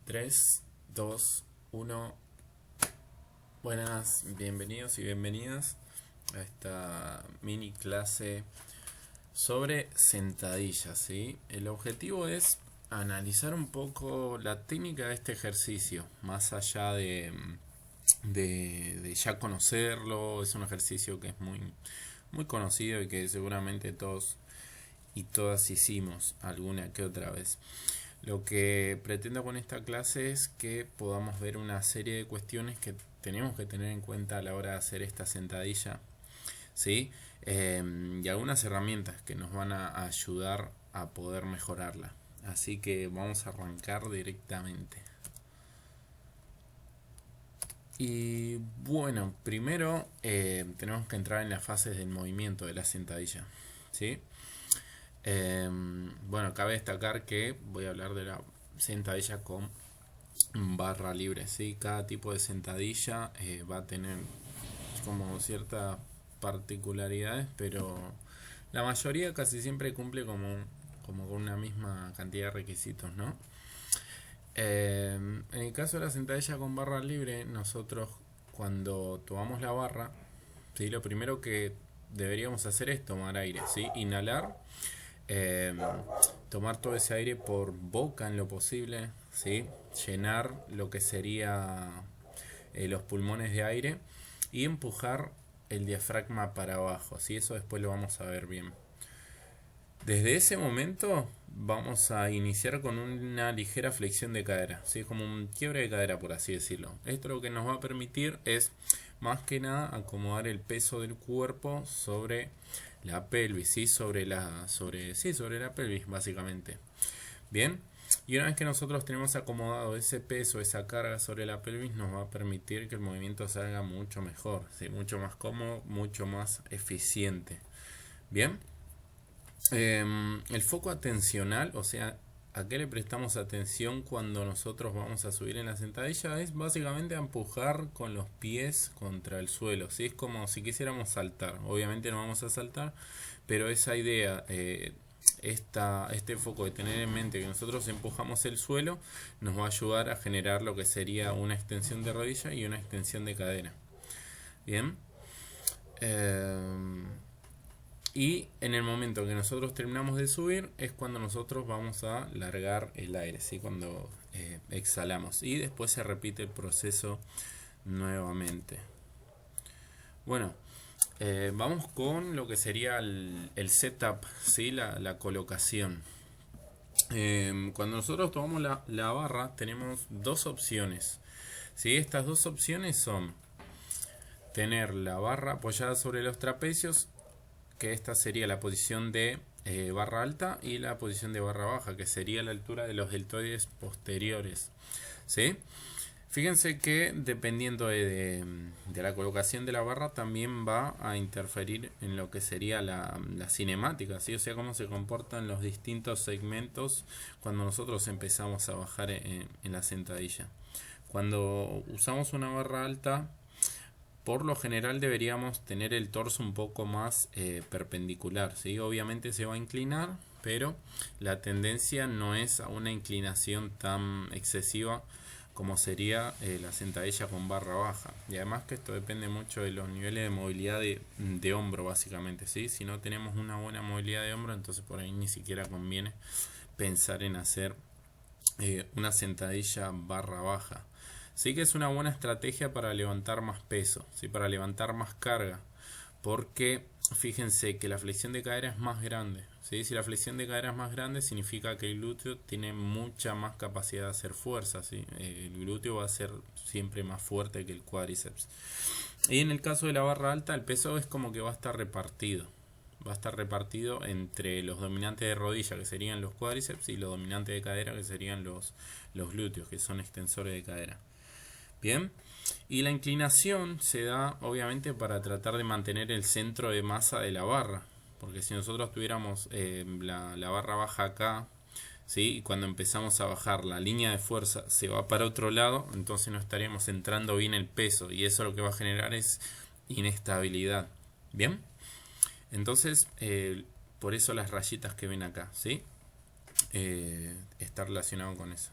3, 2, 1. Buenas, bienvenidos y bienvenidas a esta mini clase sobre sentadillas, ¿sí? El objetivo es analizar un poco la técnica de este ejercicio, más allá de ya conocerlo. Es un ejercicio que es muy conocido y que seguramente todos y todas hicimos alguna que otra vez. Lo que pretendo con esta clase es que podamos ver una serie de cuestiones que tenemos que tener en cuenta a la hora de hacer esta sentadilla, ¿sí? Y algunas herramientas que nos van a ayudar a poder mejorarla. Así que vamos a arrancar directamente. Y bueno, primero tenemos que entrar en las fases del movimiento de la sentadilla, ¿sí? Bueno, cabe destacar que voy a hablar de la sentadilla con barra libre, ¿sí? Cada tipo de sentadilla va a tener como ciertas particularidades, pero la mayoría casi siempre cumple como con una misma cantidad de requisitos, ¿no? En el caso de la sentadilla con barra libre, nosotros cuando tomamos la barra, ¿sí? Lo primero que deberíamos hacer es tomar aire, ¿sí? Inhalar, eh, tomar todo ese aire por boca en lo posible, ¿sí? Llenar lo que sería los pulmones de aire y empujar el diafragma para abajo, ¿sí? Eso después lo vamos a ver bien. Desde ese momento vamos a iniciar con una ligera flexión de cadera, ¿sí? Como un quiebre de cadera, por así decirlo. Esto lo que nos va a permitir es más que nada acomodar el peso del cuerpo sobre la pelvis, ¿sí? Sobre la pelvis, básicamente. Bien, y una vez que nosotros tenemos acomodado ese peso, esa carga sobre la pelvis, nos va a permitir que el movimiento salga mucho mejor, ¿sí? Mucho más cómodo, mucho más eficiente. Bien, el foco atencional, o sea, ¿a qué le prestamos atención cuando nosotros vamos a subir en la sentadilla? Es básicamente a empujar con los pies contra el suelo, ¿sí? Es como si quisiéramos saltar. Obviamente no vamos a saltar, pero esa idea, este foco de tener en mente que nosotros empujamos el suelo, nos va a ayudar a generar lo que sería una extensión de rodilla y una extensión de cadera. Bien. Y en el momento que nosotros terminamos de subir es cuando nosotros vamos a largar el aire, ¿sí? Cuando exhalamos. Y después se repite el proceso nuevamente. Bueno, vamos con lo que sería el setup, ¿sí? La colocación. Cuando nosotros tomamos la barra tenemos dos opciones, ¿sí? Estas dos opciones son tener la barra apoyada sobre los trapecios, que esta sería la posición de barra alta, y la posición de barra baja, que sería la altura de los deltoides posteriores, ¿sí? Fíjense que dependiendo de la colocación de la barra también va a interferir en lo que sería la cinemática, ¿sí? O sea, cómo se comportan los distintos segmentos cuando nosotros empezamos a bajar en la sentadilla. Cuando usamos una barra alta, por lo general deberíamos tener el torso un poco más perpendicular, ¿sí? Obviamente se va a inclinar, pero la tendencia no es a una inclinación tan excesiva como sería la sentadilla con barra baja. Y además que esto depende mucho de los niveles de movilidad de hombro, básicamente, ¿sí? Si no tenemos una buena movilidad de hombro, entonces por ahí ni siquiera conviene pensar en hacer una sentadilla barra baja. Sí que es una buena estrategia para levantar más peso, ¿sí? Para levantar más carga, porque fíjense que la flexión de cadera es más grande, ¿sí? Si la flexión de cadera es más grande, significa que el glúteo tiene mucha más capacidad de hacer fuerza, ¿sí? El glúteo va a ser siempre más fuerte que el cuádriceps. Y en el caso de la barra alta, el peso es como que va a estar repartido. Va a estar repartido entre los dominantes de rodilla, que serían los cuádriceps, y los dominantes de cadera, que serían los glúteos, que son extensores de cadera. Bien, y la inclinación se da obviamente para tratar de mantener el centro de masa de la barra, porque si nosotros tuviéramos la barra baja acá, ¿sí? Y cuando empezamos a bajar la línea de fuerza se va para otro lado, entonces no estaríamos centrando bien el peso, y eso lo que va a generar es inestabilidad. Bien, entonces por eso las rayitas que ven acá, ¿sí? Está relacionado con eso.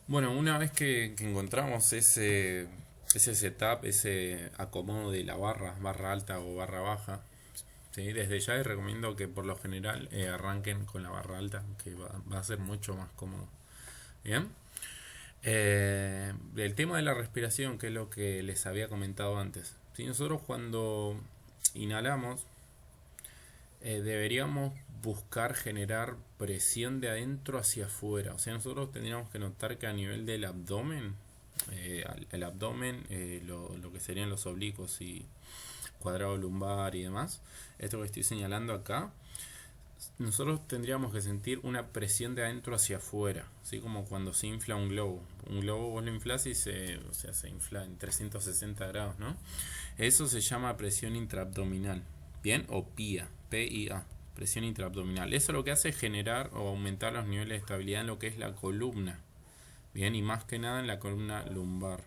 Bueno, una vez que encontramos ese setup, ese acomodo de la barra alta o barra baja, ¿sí? Desde ya les recomiendo que por lo general arranquen con la barra alta, que va a ser mucho más cómodo. Bien. El tema de la respiración, que es lo que les había comentado antes. Si nosotros cuando inhalamos, deberíamos buscar generar presión de adentro hacia afuera. O sea, nosotros tendríamos que notar que a nivel del abdomen, el abdomen, lo que serían los oblicuos y cuadrado lumbar y demás, esto que estoy señalando acá, nosotros tendríamos que sentir una presión de adentro hacia afuera, así como cuando se infla un globo. Un globo vos lo inflas y o sea, se infla en 360 grados, ¿no? Eso se llama presión intraabdominal, ¿bien? O PIA, PIA, presión intraabdominal. Eso lo que hace es generar o aumentar los niveles de estabilidad en lo que es la columna, ¿bien? Y más que nada en la columna lumbar.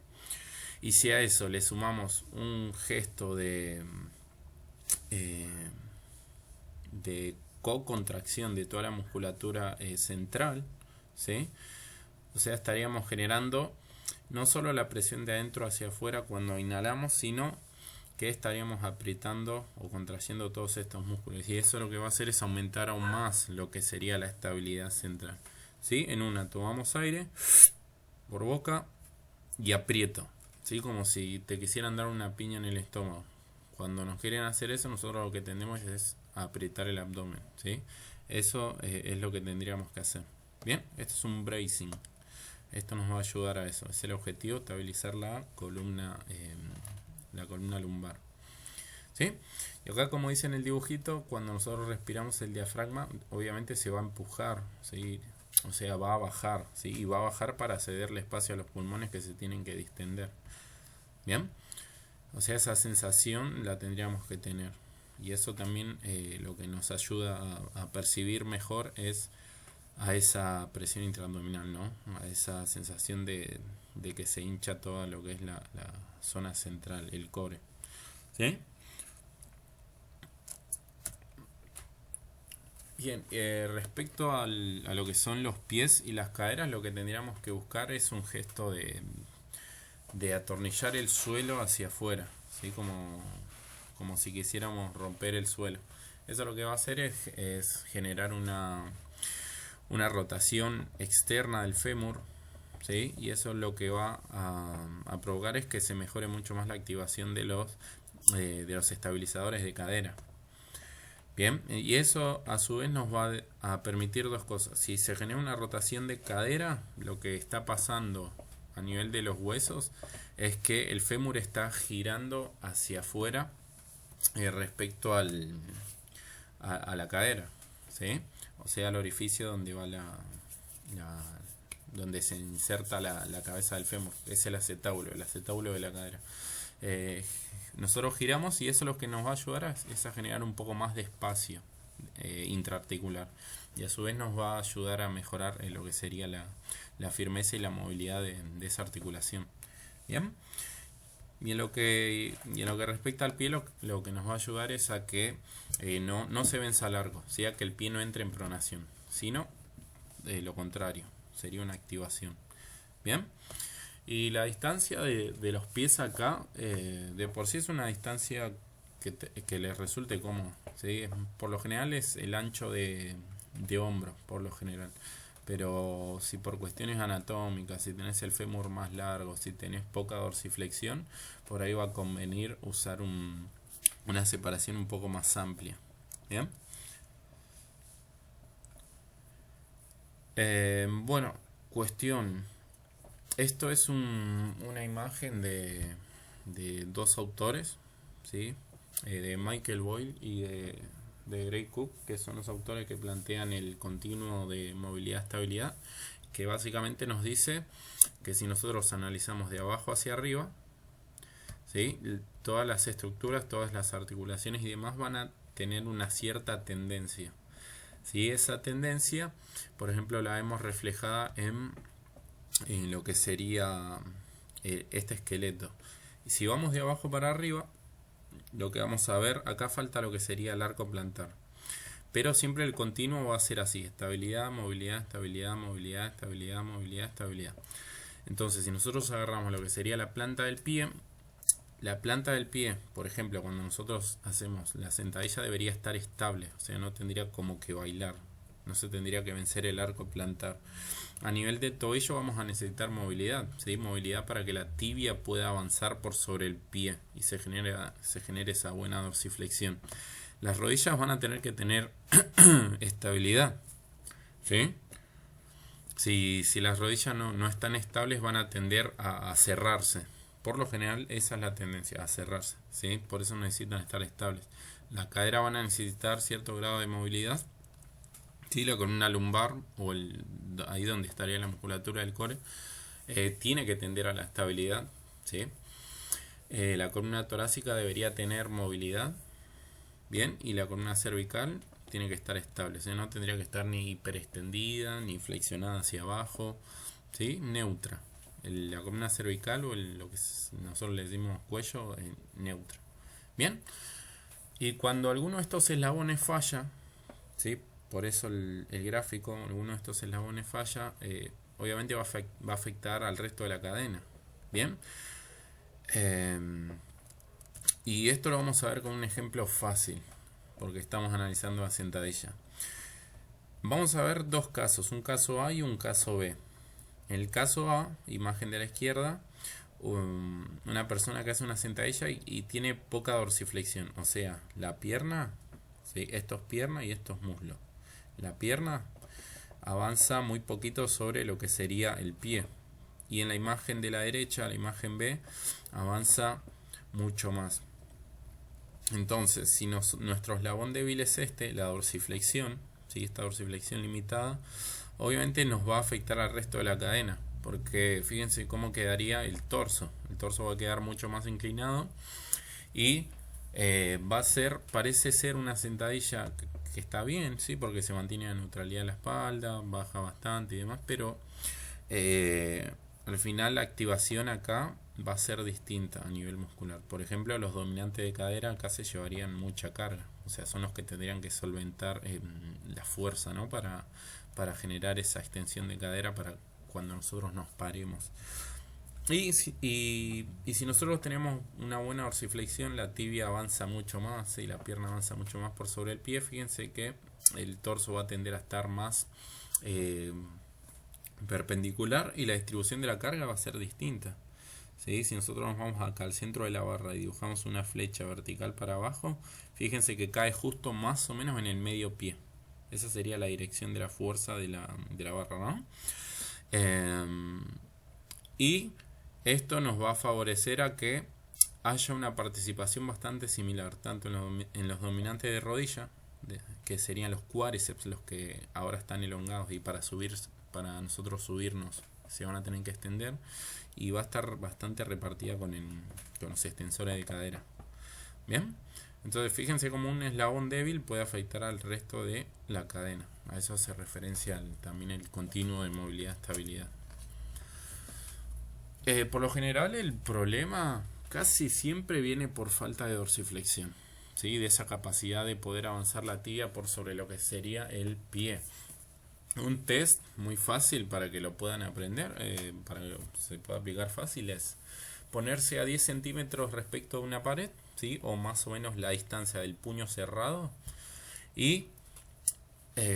Y si a eso le sumamos un gesto eh, de co-contracción de toda la musculatura central, ¿sí? O sea, estaríamos generando no solo la presión de adentro hacia afuera cuando inhalamos, sino que estaríamos apretando o contrayendo todos estos músculos. Y eso lo que va a hacer es aumentar aún más lo que sería la estabilidad central. ¿Sí? En una tomamos aire por boca y aprieto. ¿Sí? Como si te quisieran dar una piña en el estómago. Cuando nos quieren hacer eso, nosotros lo que tenemos es apretar el abdomen, ¿sí? Eso es lo que tendríamos que hacer. Bien, esto es un bracing. Esto nos va a ayudar a eso. Es el objetivo, estabilizar la columna lumbar. ¿Sí? Y acá, como dice en el dibujito, cuando nosotros respiramos el diafragma, obviamente se va a empujar, ¿sí? O sea, va a bajar, ¿sí? Y va a bajar para cederle espacio a los pulmones que se tienen que distender. ¿Bien? O sea, esa sensación la tendríamos que tener. Y eso también lo que nos ayuda a percibir mejor es a esa presión intraabdominal, ¿no? A esa sensación de que se hincha toda lo que es la zona central, el core. ¿Sí? Bien, respecto a lo que son los pies y las caderas, lo que tendríamos que buscar es un gesto de atornillar el suelo hacia afuera, ¿sí? Como si quisiéramos romper el suelo. Eso lo que va a hacer es generar una rotación externa del fémur, ¿sí? Y eso lo que va a provocar es que se mejore mucho más la activación de los estabilizadores de cadera. Bien, y eso a su vez nos va a permitir dos cosas. Si se genera una rotación de cadera, lo que está pasando a nivel de los huesos es que el fémur está girando hacia afuera respecto a la cadera, ¿sí? O sea, al orificio donde va donde se inserta la cabeza del fémur, es el acetábulo de la cadera. Nosotros giramos y eso lo que nos va a ayudar es a generar un poco más de espacio intraarticular, y a su vez nos va a ayudar a mejorar lo que sería la firmeza y la movilidad de esa articulación. Bien. Y en lo que respecta al pie, lo que nos va a ayudar es a que no se venza largo, ¿sí? A que el pie no entre en pronación, sino lo contrario, sería una activación. Bien. Y la distancia de los pies acá, de por sí es una distancia que les resulte cómodo, ¿sí? Por lo general es el ancho de hombro, por lo general. Pero si por cuestiones anatómicas, si tenés el fémur más largo, si tenés poca dorsiflexión, por ahí va a convenir usar una separación un poco más amplia. ¿Bien? Bueno, cuestión. Esto es una imagen de dos autores, ¿sí? De Michael Boyle y de Gray Cook, que son los autores que plantean el continuo de movilidad-estabilidad, que básicamente nos dice que si nosotros analizamos de abajo hacia arriba, ¿sí? Todas las estructuras, todas las articulaciones y demás van a tener una cierta tendencia, ¿sí? Esa tendencia, por ejemplo, la vemos reflejada en lo que sería este esqueleto. Y si vamos de abajo para arriba, lo que vamos a ver, acá falta lo que sería el arco plantar. Pero siempre el continuo va a ser así: estabilidad, movilidad, estabilidad, movilidad, estabilidad, movilidad, estabilidad. Entonces, si nosotros agarramos lo que sería la planta del pie, por ejemplo, cuando nosotros hacemos la sentadilla, debería estar estable, o sea, no tendría como que bailar, no se tendría que vencer el arco plantar. A nivel de tobillo vamos a necesitar movilidad, ¿sí? Movilidad para que la tibia pueda avanzar por sobre el pie y se genere esa buena dorsiflexión. Las rodillas van a tener que tener estabilidad, ¿sí? Si las rodillas no están estables, van a tender a cerrarse. Por lo general, esa es la tendencia, a cerrarse, ¿sí? Por eso necesitan estar estables. La cadera van a necesitar cierto grado de movilidad. Sí, la columna lumbar, o ahí donde estaría la musculatura del core, tiene que tender a la estabilidad, ¿sí? La columna torácica debería tener movilidad, bien, y la columna cervical tiene que estar estable, ¿sí? No tendría que estar ni hiperextendida ni flexionada hacia abajo, ¿sí? Neutra. La columna cervical, o lo que nosotros le decimos cuello, neutra. Bien, y cuando alguno de estos eslabones falla, ¿sí? Por eso el gráfico, alguno de estos eslabones falla, obviamente va a afectar al resto de la cadena. Bien, y esto lo vamos a ver con un ejemplo fácil, porque estamos analizando la sentadilla. Vamos a ver dos casos, un caso A y un caso B. En el caso A, imagen de la izquierda, una persona que hace una sentadilla y tiene poca dorsiflexión, o sea, la pierna, ¿sí? Esto es pierna y esto es muslo. La pierna avanza muy poquito sobre lo que sería el pie. Y en la imagen de la derecha, la imagen B, avanza mucho más. Entonces, si nuestro eslabón débil es la dorsiflexión, ¿sí? Esta dorsiflexión limitada, obviamente nos va a afectar al resto de la cadena, porque fíjense cómo quedaría el torso. El torso va a quedar mucho más inclinado y parece ser una sentadilla que está bien, ¿sí? Porque se mantiene la neutralidad de la espalda, baja bastante y demás, pero al final la activación acá va a ser distinta a nivel muscular. Por ejemplo, los dominantes de cadera acá se llevarían mucha carga, o sea, son los que tendrían que solventar la fuerza, ¿no? Para generar esa extensión de cadera para cuando nosotros nos paremos. Y si nosotros tenemos una buena dorsiflexión, la tibia avanza mucho más y la pierna avanza mucho más por sobre el pie. Fíjense que el torso va a tender a estar más perpendicular y la distribución de la carga va a ser distinta, ¿sí? Si nosotros nos vamos acá al centro de la barra y dibujamos una flecha vertical para abajo, fíjense que cae justo más o menos en el medio pie. Esa sería la dirección de la fuerza de la barra, ¿no? Y esto nos va a favorecer a que haya una participación bastante similar, tanto en los dominantes de rodilla, que serían los cuádriceps, los que ahora están elongados y para nosotros subirnos se van a tener que extender, y va a estar bastante repartida con los extensores de cadera. Bien, entonces fíjense cómo un eslabón débil puede afectar al resto de la cadena. A eso hace referencia también el continuo de movilidad-estabilidad. Por lo general el problema casi siempre viene por falta de dorsiflexión, ¿sí? De esa capacidad de poder avanzar la tibia por sobre lo que sería el pie. Un test muy fácil para que lo puedan aprender, para que se pueda aplicar fácil, es ponerse a 10 centímetros respecto a una pared, ¿sí? O más o menos la distancia del puño cerrado, y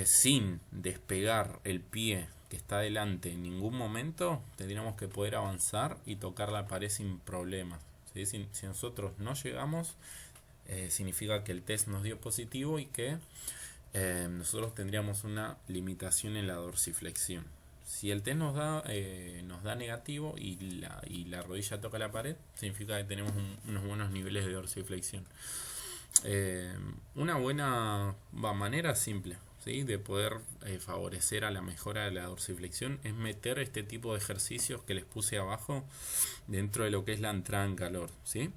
sin despegar el pie que está delante en ningún momento, tendríamos que poder avanzar y tocar la pared sin problemas, ¿sí? Si nosotros no llegamos, significa que el test nos dio positivo y que nosotros tendríamos una limitación en la dorsiflexión. Si el test nos da negativo y la rodilla toca la pared, significa que tenemos unos buenos niveles de dorsiflexión. Una buena manera simple, ¿sí? De poder favorecer a la mejora de la dorsiflexión es meter este tipo de ejercicios que les puse abajo dentro de lo que es la entrada en calor, ¿sí?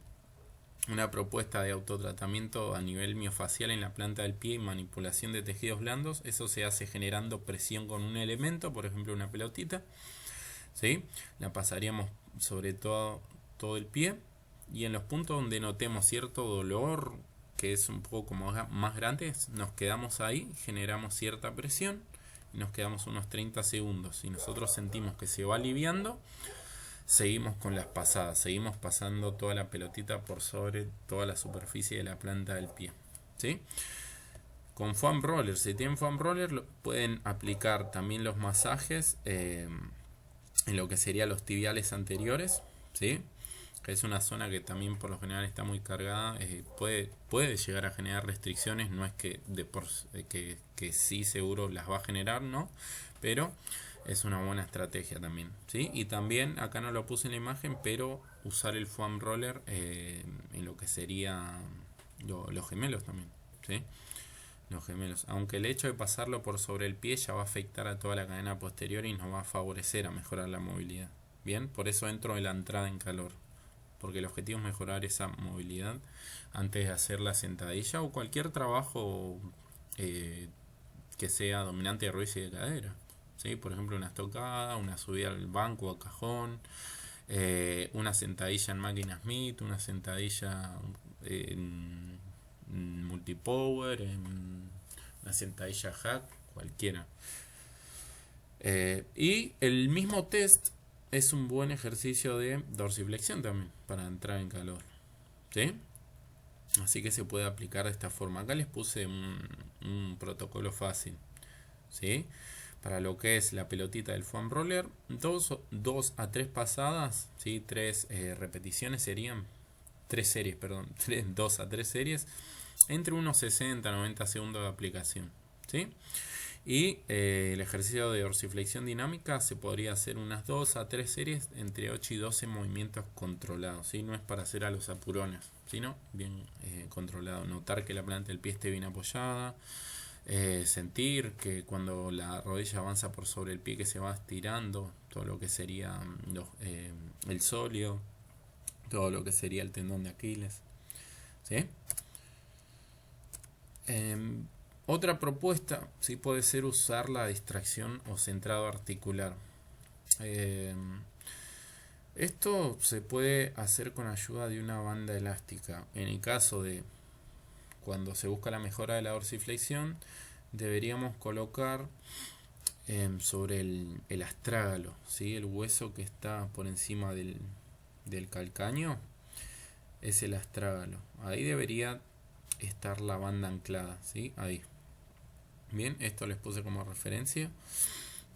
Una propuesta de autotratamiento a nivel miofacial en la planta del pie y manipulación de tejidos blandos. Eso se hace generando presión con un elemento, por ejemplo una pelotita, ¿sí? La pasaríamos sobre todo el pie, y en los puntos donde notemos cierto dolor, que es un poco como más grande, nos quedamos ahí, generamos cierta presión y nos quedamos unos 30 segundos. Si nosotros sentimos que se va aliviando, seguimos con las pasadas, seguimos pasando toda la pelotita por sobre toda la superficie de la planta del pie, ¿sí? Con foam roller, si tienen foam roller, pueden aplicar también los masajes en lo que serían los tibiales anteriores, ¿sí? Que es una zona que también por lo general está muy cargada, puede llegar a generar restricciones, no es que que sí seguro las va a generar, ¿no? Pero es una buena estrategia también, ¿sí? Y también, acá no lo puse en la imagen, pero usar el foam roller en lo que sería los gemelos también, ¿sí? Los gemelos, aunque el hecho de pasarlo por sobre el pie ya va a afectar a toda la cadena posterior y nos va a favorecer a mejorar la movilidad. Bien, por eso entro en la entrada en calor, porque el objetivo es mejorar esa movilidad antes de hacer la sentadilla o cualquier trabajo que sea dominante de rodilla y de cadera, ¿sí? Por ejemplo, una estocada, una subida al banco o al cajón, una sentadilla en máquina Smith, una sentadilla en multipower, en una sentadilla hack, cualquiera. Y el mismo test es un buen ejercicio de dorsiflexión también para entrar en calor, ¿sí? Así que se puede aplicar de esta forma. Acá les puse un protocolo fácil, ¿sí? Para lo que es la pelotita del foam roller, 2 a 3 pasadas, ¿sí? 3 repeticiones serían, 3 series, perdón, 2 a 3 series, entre unos 60 a 90 segundos de aplicación, ¿sí? Y el ejercicio de dorsiflexión dinámica se podría hacer unas 2 a 3 series entre 8 y 12 movimientos controlados, ¿sí? No es para hacer a los apurones, sino bien controlado. Notar que la planta del pie esté bien apoyada, sentir que cuando la rodilla avanza por sobre el pie que se va estirando, todo lo que sería el sóleo, todo lo que sería el tendón de Aquiles, ¿sí? Otra propuesta sí puede ser usar la distracción o centrado articular. Esto se puede hacer con ayuda de una banda elástica. En el caso de cuando se busca la mejora de la dorsiflexión, deberíamos colocar sobre el astrágalo, ¿sí? El hueso que está por encima del calcáneo es el astrágalo. Ahí debería estar la banda anclada, ¿sí? Ahí. Bien, esto les puse como referencia.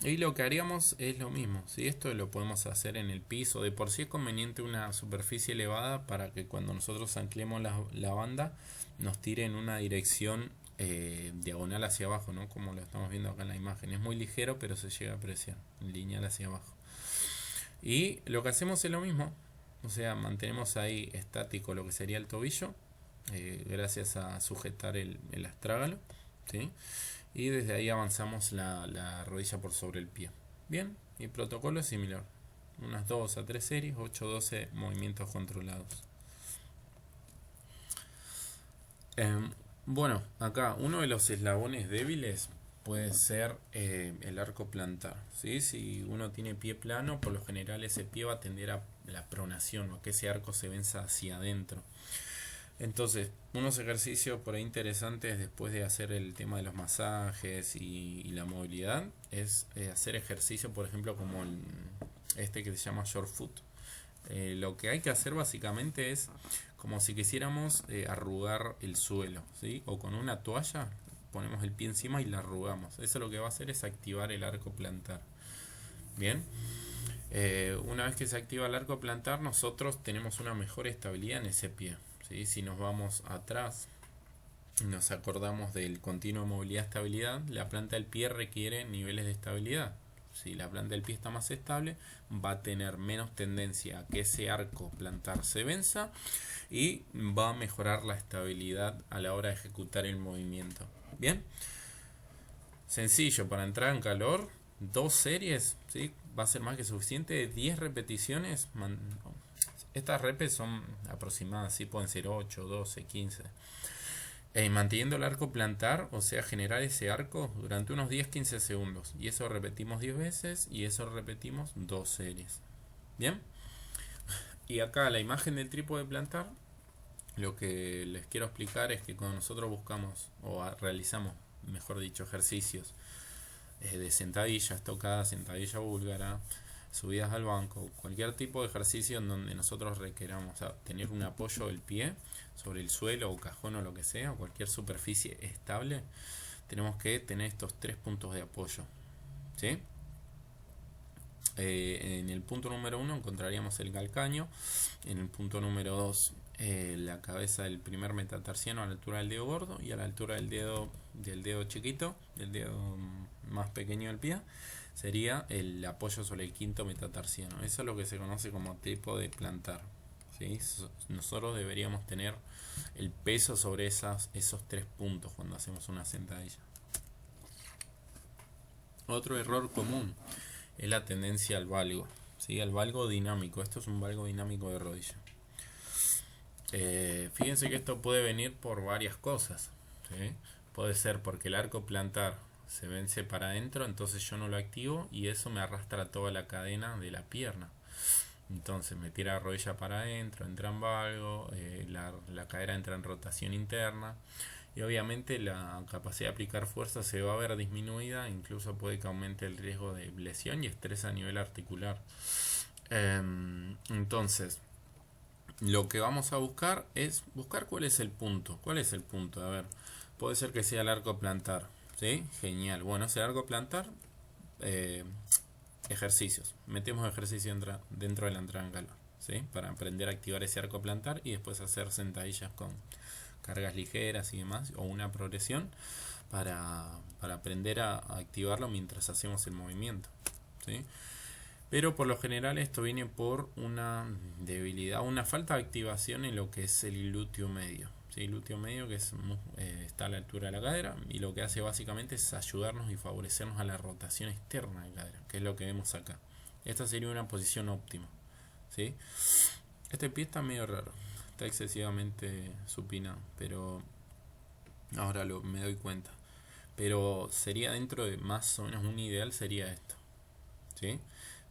Y lo que haríamos es lo mismo, ¿sí? Esto lo podemos hacer en el piso. De por sí es conveniente una superficie elevada para que cuando nosotros anclemos la banda nos tire en una dirección diagonal hacia abajo, ¿no? Como lo estamos viendo acá en la imagen. Es muy ligero, pero se llega a presión lineal hacia abajo. Y lo que hacemos es lo mismo. O sea, mantenemos ahí estático lo que sería el tobillo, gracias a sujetar el astrágalo, ¿sí? Y desde ahí avanzamos la rodilla por sobre el pie. Bien, y el protocolo es similar. Unas 2 a 3 series, 8 o 12 movimientos controlados. Bueno, acá uno de los eslabones débiles puede ser el arco plantar, ¿sí? Si uno tiene pie plano, por lo general ese pie va a tender a la pronación, o que ese arco se venza hacia adentro. Entonces, unos ejercicios por ahí interesantes después de hacer el tema de los masajes y la movilidad es hacer ejercicio, por ejemplo, como este que se llama short foot. Lo que hay que hacer básicamente es como si quisiéramos arrugar el suelo, ¿sí? O con una toalla ponemos el pie encima y la arrugamos. Eso lo que va a hacer es activar el arco plantar. Bien. Una vez que se activa el arco plantar, nosotros tenemos una mejor estabilidad en ese pie. ¿Sí? Si nos vamos atrás, nos acordamos del continuo movilidad-estabilidad, la planta del pie requiere niveles de estabilidad. Si la planta del pie está más estable, va a tener menos tendencia a que ese arco plantar se venza y va a mejorar la estabilidad a la hora de ejecutar el movimiento. Bien, sencillo para entrar en calor, 2 series, ¿sí? Va a ser más que suficiente, 10 repeticiones. Estas repes son aproximadas, ¿sí? Pueden ser 8, 12, 15. Manteniendo el arco plantar, o sea, generar ese arco durante unos 10-15 segundos. Y eso repetimos 10 veces y eso repetimos 2 series. Bien. Y acá la imagen del trípode plantar lo que les quiero explicar es que cuando nosotros buscamos realizamos, mejor dicho, ejercicios de sentadilla estocada, sentadilla búlgara, subidas al banco, cualquier tipo de ejercicio en donde nosotros requeramos tener un apoyo del pie sobre el suelo o cajón o lo que sea, cualquier superficie estable, tenemos que tener estos 3 puntos de apoyo, ¿sí? En el punto número 1 encontraríamos el calcaño, en el punto número 2 la cabeza del primer metatarsiano a la altura del dedo gordo y a la altura del dedo chiquito, del dedo más pequeño del pie, sería el apoyo sobre el quinto metatarsiano. Eso es lo que se conoce como tipo de plantar, ¿sí? Nosotros deberíamos tener el peso sobre esos 3 puntos cuando hacemos una sentadilla. Otro error común es la tendencia al valgo, ¿sí? Al valgo dinámico. Esto es un valgo dinámico de rodilla. Fíjense que esto puede venir por varias cosas, ¿sí? Puede ser porque el arco plantar se vence para adentro, entonces yo no lo activo y eso me arrastra toda la cadena de la pierna. Entonces me tira la rodilla para adentro, entra en valgo, la cadera entra en rotación interna y obviamente la capacidad de aplicar fuerza se va a ver disminuida, incluso puede que aumente el riesgo de lesión y estrés a nivel articular. Entonces, lo que vamos a buscar es buscar cuál es el punto. ¿Cuál es el punto? A ver, puede ser que sea el arco plantar, ¿sí? Genial. Bueno, ese arco plantar, ejercicios. Metemos ejercicio dentro de la entrada en calor, ¿sí? Para aprender a activar ese arco plantar y después hacer sentadillas con cargas ligeras y demás, o una progresión para aprender a activarlo mientras hacemos el movimiento, ¿sí? Pero por lo general esto viene por una debilidad, una falta de activación en lo que es el glúteo medio, ¿sí? El glúteo medio que está a la altura de la cadera y lo que hace básicamente es ayudarnos y favorecernos a la rotación externa de la cadera, que es lo que vemos acá. Esta sería una posición óptima, ¿sí? Este pie está medio raro, está excesivamente supinado, pero ahora me doy cuenta. Pero sería dentro de más o menos un ideal sería esto, ¿sí?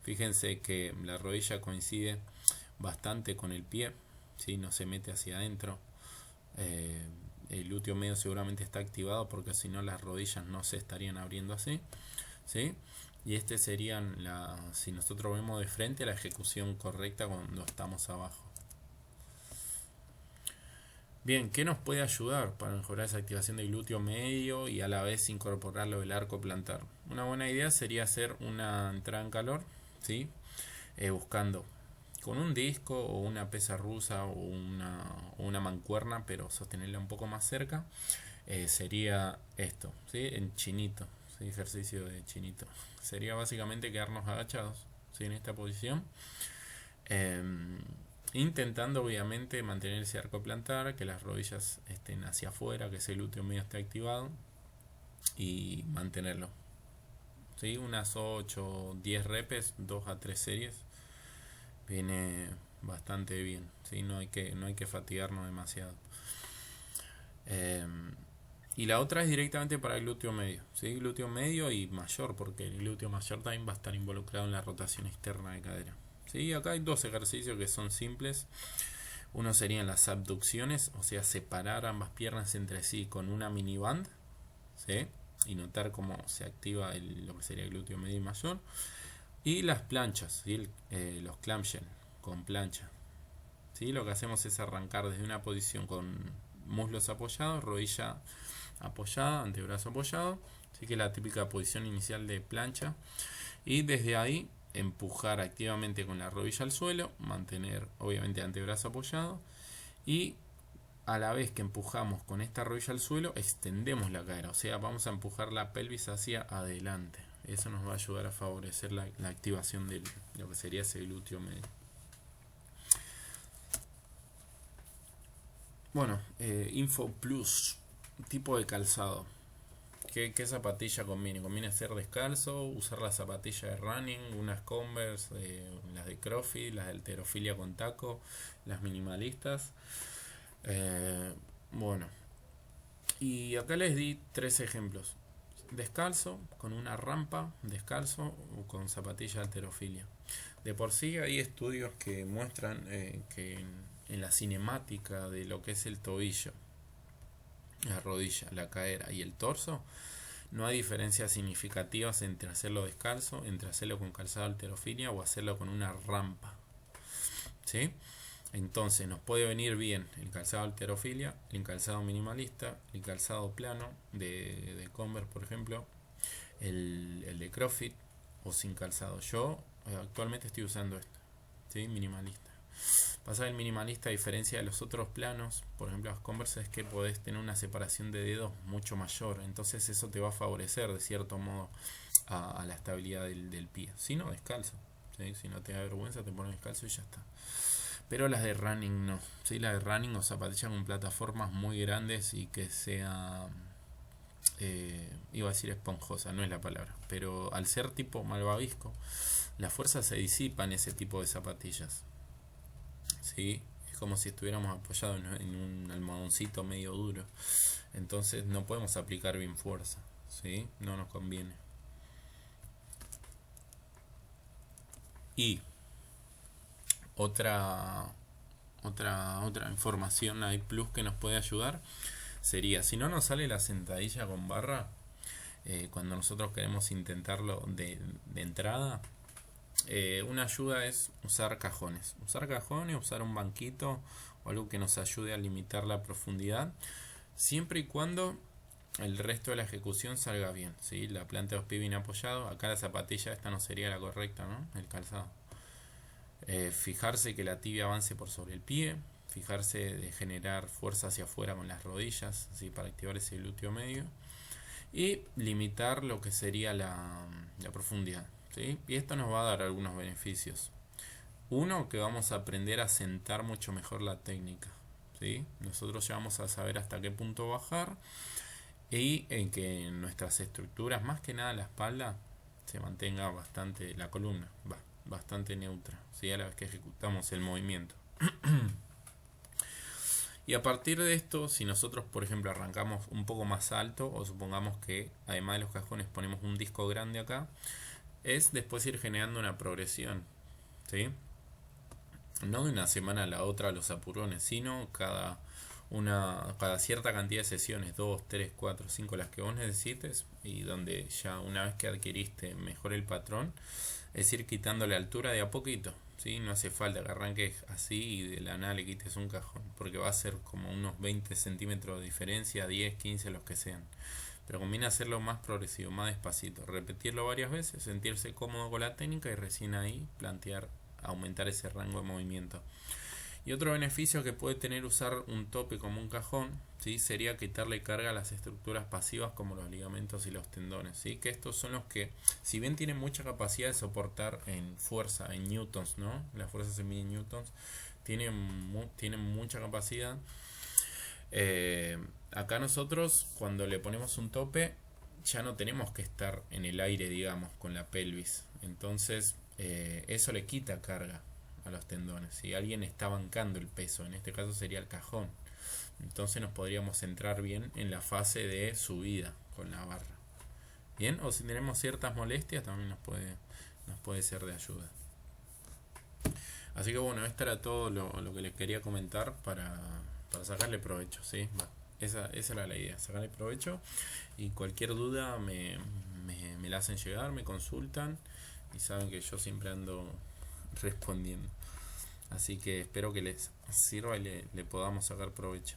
Fíjense que la rodilla coincide bastante con el pie, ¿sí? No se mete hacia adentro. El glúteo medio seguramente está activado porque si no las rodillas no se estarían abriendo así, ¿sí? Y este serían si nosotros vemos de frente, la ejecución correcta cuando estamos abajo. Bien, ¿qué nos puede ayudar para mejorar esa activación del glúteo medio y a la vez incorporarlo del arco plantar? Una buena idea sería hacer una entrada en calor, ¿sí? Buscando con un disco o una pesa rusa o una mancuerna, pero sostenerla un poco más cerca, sería esto, ¿sí? En chinito, ¿sí? Ejercicio de chinito. Sería básicamente quedarnos agachados, ¿sí? En esta posición. Intentando obviamente mantener ese arco plantar, que las rodillas estén hacia afuera, que ese glúteo medio esté activado y mantenerlo, ¿sí? Unas 8 o 10 repes, 2 a 3 series, viene bastante bien, ¿sí? No hay que fatigarnos demasiado. Y la otra es directamente para el glúteo medio, ¿sí? Glúteo medio y mayor, porque el glúteo mayor también va a estar involucrado en la rotación externa de cadera. ¿Sí? Acá hay dos ejercicios que son simples. Uno serían las abducciones, o sea, separar ambas piernas entre sí con una mini band, ¿sí? Y notar cómo se activa lo que sería el glúteo medio y mayor. Y las planchas, ¿sí? Los clamshell con plancha, ¿sí? Lo que hacemos es arrancar desde una posición con muslos apoyados, rodilla apoyada, antebrazo apoyado, así que la típica posición inicial de plancha, y desde ahí empujar activamente con la rodilla al suelo, mantener obviamente antebrazo apoyado y a la vez que empujamos con esta rodilla al suelo extendemos la cadera, o sea vamos a empujar la pelvis hacia adelante. Eso nos va a ayudar a favorecer la activación de lo que sería ese glúteo medio. Bueno, Info Plus, tipo de calzado. ¿Qué zapatilla conviene? ¿Conviene hacer descalzo? ¿Usar la zapatilla de running? ¿Unas Converse? ¿Las de CrossFit? ¿Las de halterofilia con taco? ¿Las minimalistas? Bueno, y acá les di 3 ejemplos. Descalzo, con una rampa, descalzo o con zapatilla de halterofilia. De por sí hay estudios que muestran que en la cinemática de lo que es el tobillo, la rodilla, la cadera y el torso, no hay diferencias significativas entre hacerlo descalzo, entre hacerlo con calzado halterofilia o hacerlo con una rampa. ¿Sí? Entonces nos puede venir bien el calzado halterofilia, el calzado minimalista, el calzado plano de Converse, por ejemplo, el de CrossFit o sin calzado. Yo actualmente estoy usando este, ¿sí? Minimalista. Pasa el minimalista, a diferencia de los otros planos, por ejemplo las Converse, es que podés tener una separación de dedos mucho mayor, entonces eso te va a favorecer de cierto modo a la estabilidad del pie. Si no, descalzo, ¿sí? Si no te da vergüenza, te pones descalzo y ya está. Pero las de running no, ¿sí? Las de running o zapatillas con plataformas muy grandes y que sea, iba a decir esponjosa, no es la palabra, pero al ser tipo malvavisco, la fuerza se disipa en ese tipo de zapatillas. ¿Sí? Es como si estuviéramos apoyados en un almohadoncito medio duro. Entonces no podemos aplicar bien fuerza. ¿Sí? No nos conviene. Y otra información hay plus que nos puede ayudar sería, si no nos sale la sentadilla con barra, cuando nosotros queremos intentarlo de entrada, una ayuda es usar cajones, usar un banquito o algo que nos ayude a limitar la profundidad, siempre y cuando el resto de la ejecución salga bien, ¿sí? La planta de los pies bien apoyado, acá la zapatilla esta no sería la correcta, ¿no? El calzado. Fijarse que la tibia avance por sobre el pie, fijarse de generar fuerza hacia afuera con las rodillas, ¿sí? Para activar ese glúteo medio y limitar lo que sería la profundidad, ¿sí? Y esto nos va a dar algunos beneficios. Uno, que vamos a aprender a sentar mucho mejor la técnica, ¿sí? Nosotros ya vamos a saber hasta qué punto bajar y en que nuestras estructuras, más que nada la espalda, se mantenga bastante, la columna, bastante neutra, ¿sí? A la vez que ejecutamos el movimiento. Y a partir de esto, si nosotros, por ejemplo, arrancamos un poco más alto, o supongamos que además de los cajones ponemos un disco grande acá, es después ir generando una progresión, ¿sí? No de una semana a la otra los apurones, sino cada cierta cantidad de sesiones, 2, 3, 4, 5, las que vos necesites, y donde ya una vez que adquiriste mejor el patrón, es ir quitándole altura de a poquito, ¿sí? No hace falta que arranques así y de la nada le quites un cajón, porque va a ser como unos 20 centímetros de diferencia, 10, 15, los que sean. Pero conviene hacerlo más progresivo, más despacito, repetirlo varias veces, sentirse cómodo con la técnica y recién ahí plantear aumentar ese rango de movimiento. Y otro beneficio que puede tener usar un tope como un cajón, ¿sí? Sería quitarle carga a las estructuras pasivas como los ligamentos y los tendones, ¿sí? Que estos son los que, si bien tienen mucha capacidad de soportar en fuerza, en newtons, ¿no? Las fuerzas se miden en newtons, tienen mucha capacidad. Acá nosotros cuando le ponemos un tope ya no tenemos que estar en el aire, digamos, con la pelvis. Entonces eso le quita carga a los tendones. Si alguien está bancando el peso, en este caso sería el cajón, entonces nos podríamos centrar bien en la fase de subida con la barra. Bien, o si tenemos ciertas molestias también nos puede ser de ayuda. Así que bueno, esto era todo lo que les quería comentar para sacarle provecho, ¿sí? Esa era la idea, sacarle provecho, y cualquier duda me la hacen llegar, me consultan y saben que yo siempre ando respondiendo. Así que espero que les sirva y le podamos sacar provecho.